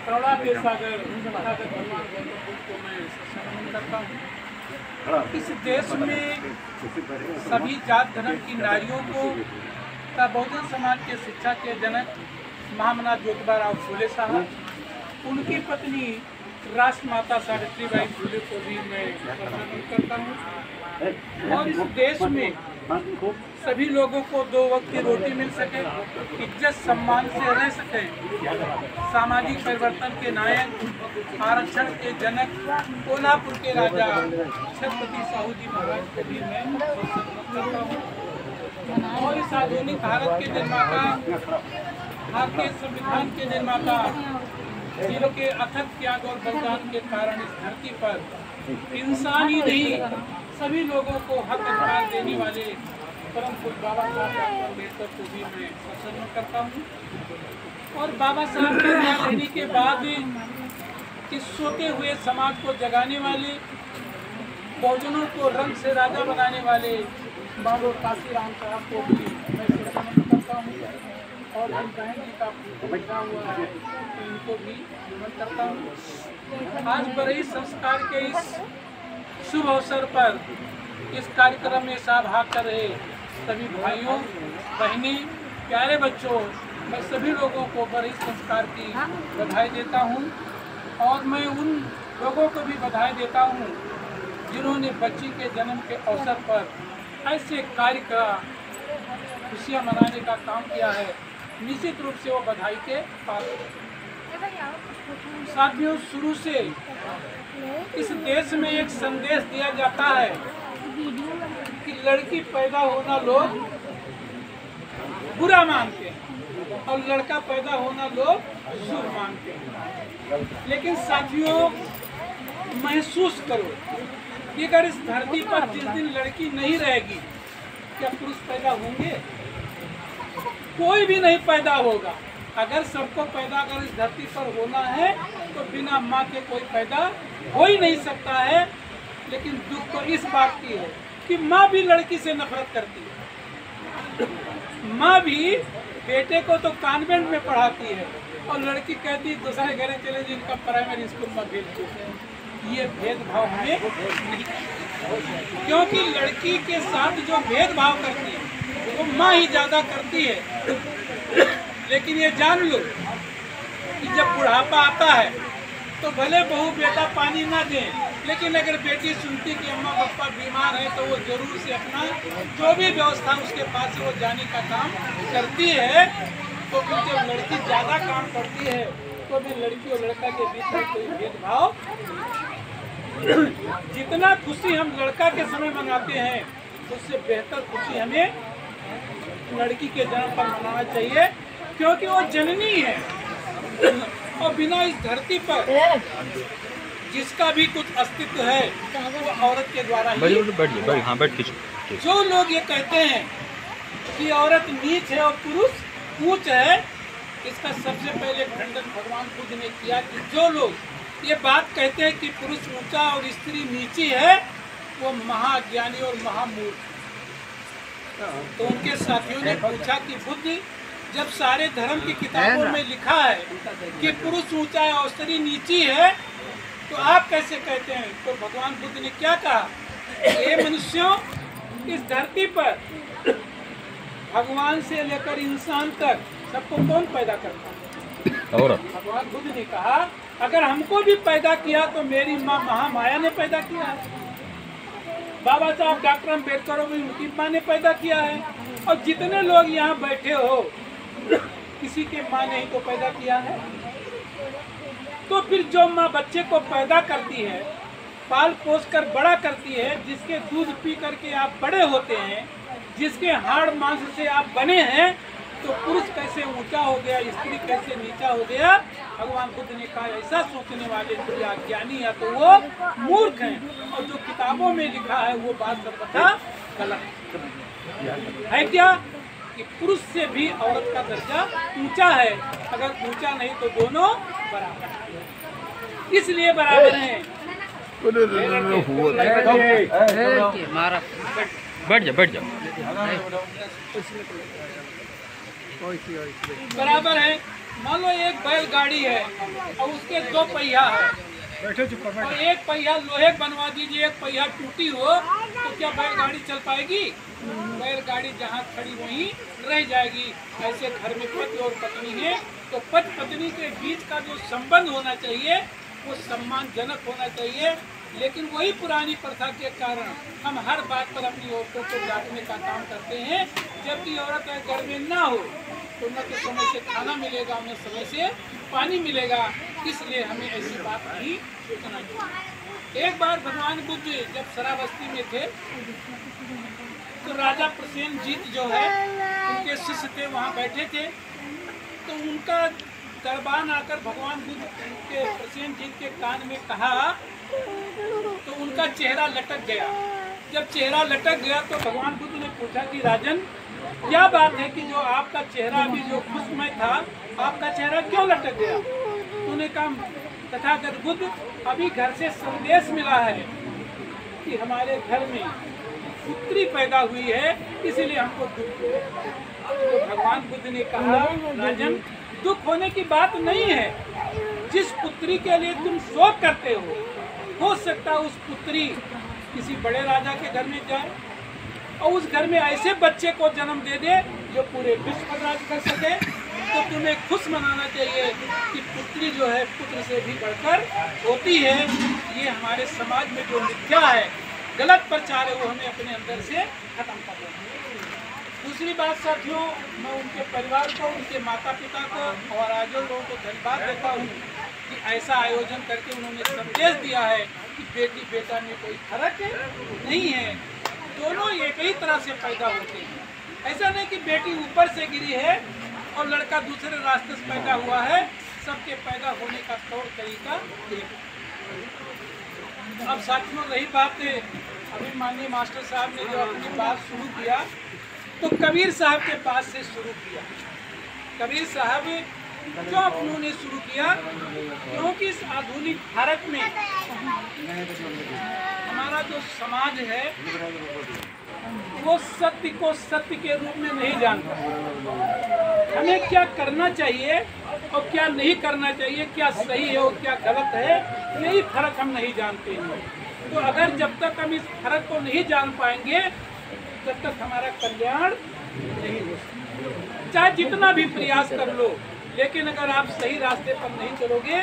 करुणा के सागर भगवान गौतम बुद्ध को मैं सम्मान करता हूँ। इस देश में सभी जात धर्म की नारियों को का बहुजन समाज के शिक्षा के जनक महामना ज्योतिबा फूले साहब, उनकी पत्नी राष्ट्रमाता सावित्रीबाई फूले को भी मैं सम्मान करता हूँ। और इस देश में सभी लोगों को 2 वक्त की रोटी मिल सके, इज्जत सम्मान से रह सके, सामाजिक परिवर्तन के नायक, आरक्षण के जनक, कोल्हापुर के राजा छत्रपति साहू जी महाराज को भी मैं सम्मान करता हूँ। और इस आधुनिक भारत के निर्माता, भारतीय संविधान के निर्माता, जिनों के अथक त्याग और बलिदान के कारण इस धरती पर इंसान ही नहीं सभी लोगों को हक अधिकार देने वाले परम पूज्य बाबा साहब डॉक्टर अम्बेडकर को भी मैं सम्मान करता हूँ। और बाबा साहब के यहाँ रहने के बाद इस सोते हुए समाज को जगाने वाले, बहुजनों को रंग से राजा बनाने वाले बाबा काशीराम साहब को भी मैं सम्मान करता हूँ। और हम बहन जी का बचा हुआ है तो इनको भी नमन करता हूँ। आज बड़े संस्कार के इस शुभ अवसर पर इस कार्यक्रम में सहभाग कर रहे सभी भाइयों, बहनी, प्यारे बच्चों, मैं सभी लोगों को बड़े संस्कार की बधाई देता हूँ। और मैं उन लोगों को भी बधाई देता हूँ जिन्होंने बच्ची के जन्म के अवसर पर ऐसे कार्य का खुशियाँ मनाने का काम किया है। निश्चित रूप से वो बधाई के पात्र हैं। साथियों, शुरू से इस देश में एक संदेश दिया जाता है कि लड़की पैदा होना लोग बुरा मानते हैं और लड़का पैदा होना लोग शुभ मानते हैं। लेकिन साथियों, महसूस करो कि अगर इस धरती पर जिस दिन लड़की नहीं रहेगी, क्या पुरुष पैदा होंगे? कोई भी नहीं पैदा होगा। अगर सबको पैदा अगर इस धरती पर होना है तो बिना माँ के कोई पैदा हो ही नहीं सकता है। लेकिन दुख तो इस बात की है कि माँ भी लड़की से नफरत करती है। माँ भी बेटे को तो कॉन्वेंट में पढ़ाती है और लड़की कहती है दूसरे घरे चले जिनका प्राइमरी स्कूल में भेज दो। ये भेदभाव हमें नहीं, क्योंकि लड़की के साथ जो भेदभाव करती है वो माँ ही ज्यादा करती है। लेकिन ये जान लो कि जब बुढ़ापा आता है तो भले बहू बेटा पानी ना दें, लेकिन अगर बेटी सुनती कि अम्मा पापा बीमार है तो वो जरूर से अपना जो भी व्यवस्था उसके पास है वो जाने का काम करती है। तो फिर जब लड़की ज़्यादा काम करती है तो फिर लड़की और लड़का के बीच में कोई भेदभाव, जितना खुशी हम लड़का के समय मनाते हैं उससे बेहतर खुशी हमें लड़की के जन्म पर मनाना चाहिए, क्योंकि वो जननी है। और बिना इस धरती पर जिसका भी कुछ अस्तित्व है वो औरत के द्वारा ही। जो लोग ये कहते हैं कि औरत नीच है और पुरुष ऊंच है, इसका सबसे पहले खंडन भगवान बुद्ध ने किया कि जो लोग ये बात कहते हैं कि पुरुष ऊंचा और स्त्री नीची है वो महाज्ञानी और महामूर्ख। तो उनके साथियों ने पूछा कि बुद्ध, जब सारे धर्म की किताबों में लिखा है कि पुरुष ऊंचा है और स्त्री नीची है, तो आप कैसे कहते हैं? तो भगवान बुद्ध ने क्या कहा? ये मनुष्यों, इस धरती पर भगवान से लेकर इंसान तक सबको कौन पैदा करता है? औरत। भगवान बुद्ध ने कहा अगर हमको भी पैदा किया तो मेरी माँ महामाया ने पैदा किया है। बाबा साहब डॉक्टर अम्बेडकर को भी उनकी माँ ने पैदा किया है। और जितने लोग यहाँ बैठे हो किसी के माँ ने ही तो पैदा किया है। तो फिर जो माँ बच्चे को पैदा करती है, पाल पोस कर बड़ा करती है, जिसके दूध पी करके आप बड़े होते हैं, जिसके हाड़ मांस से आप बने हैं, तो पुरुष कैसे ऊंचा हो गया, स्त्री कैसे नीचा हो गया? भगवान बुद्ध ने कहा ऐसा सोचने वाले जो अज्ञानी है तो वो मूर्ख हैं, और जो किताबों में लिखा है वो बात सर्वथा गलत है। क्या कि पुरुष से भी औरत का दर्जा ऊंचा है? अगर ऊंचा नहीं तो दोनों बराबर हैं। इसलिए बराबर हैं। बैठ जा बराबर है। मान लो एक बैलगाड़ी है और उसके 2 पहिया है और एक पहिया लोहे बनवा दीजिए, एक पहिया टूटी हो तो क्या बैलगाड़ी चल पाएगी? बैलगाड़ी जहाँ खड़ी वहीं रह जाएगी। ऐसे घर में पति और पत्नी है तो पति पत्नी के बीच का जो संबंध होना चाहिए वो सम्मानजनक होना चाहिए। लेकिन वही पुरानी प्रथा के कारण हम हर बात पर अपनी औरतों को डांटने का काम करते हैं, जबकि औरत घर में ना हो तो न तो समय से खाना मिलेगा, न समय से पानी मिलेगा। इसलिए हमें ऐसी बात नहीं सोचना चाहिए। एक बार भगवान बुद्ध जब शराबस्ती में थे तो राजा प्रसेनजीत जो है उनके शिष्य थे, वहाँ बैठे थे। तो उनका दरबान आकर भगवान बुद्ध के प्रसेनजीत के कान में कहा तो उनका चेहरा लटक गया। जब चेहरा लटक गया तो भगवान बुद्ध ने पूछा कि राजन, क्या बात है कि जो आपका चेहरा अभी जो खुशमय था, आपका चेहरा क्यों लटक गया? उन्होंने कहा, तथागत बुद्ध, अभी घर से संदेश मिला है कि हमारे घर में पुत्री पैदा हुई है, इसीलिए हमको दुख है। तो भगवान बुद्ध ने कहा, राजन, दुख होने की बात नहीं है। जिस पुत्री के लिए तुम शोक करते हो सकता है उस पुत्री किसी बड़े राजा के घर में जाए और उस घर में ऐसे बच्चे को जन्म दे दे जो पूरे विश्व पर राज कर सके। तो तुम्हें खुश मनाना चाहिए कि पुत्री जो है पुत्र से भी बढ़कर होती है। ये हमारे समाज में जो मिथ्या है, गलत प्रचार है, वो हमें अपने अंदर से खत्म कर देना है। दूसरी बात साथियों, मैं उनके परिवार को, उनके माता पिता को और आयोजन लोगों को धन्यवाद देता हूँ कि ऐसा आयोजन करके उन्होंने संदेश दिया है कि बेटी बेटा में कोई फर्क नहीं है, दोनों एक ही तरह से पैदा होते हैं। ऐसा नहीं कि बेटी ऊपर से गिरी है और लड़का दूसरे रास्ते से पैदा हुआ है, सबके पैदा होने का तौर तरीका एक। अब साथियों रही बात अभी माननीय मास्टर साहब ने जो अपनी बात शुरू किया तो कबीर साहब के पास से शुरू किया। कबीर साहब क्यों उन्होंने शुरू किया? क्योंकि इस आधुनिक भारत में हमारा जो समाज है वो सत्य को सत्य के रूप में नहीं जानता। हमें क्या करना चाहिए और क्या नहीं करना चाहिए, क्या सही है और क्या गलत है, यही फर्क हम नहीं जानते हैं। तो अगर जब तक हम इस फर्क को नहीं जान पाएंगे तब तक हमारा कल्याण नहीं हो सकता। चाहे जितना भी प्रयास कर लो, लेकिन अगर आप सही रास्ते पर नहीं चलोगे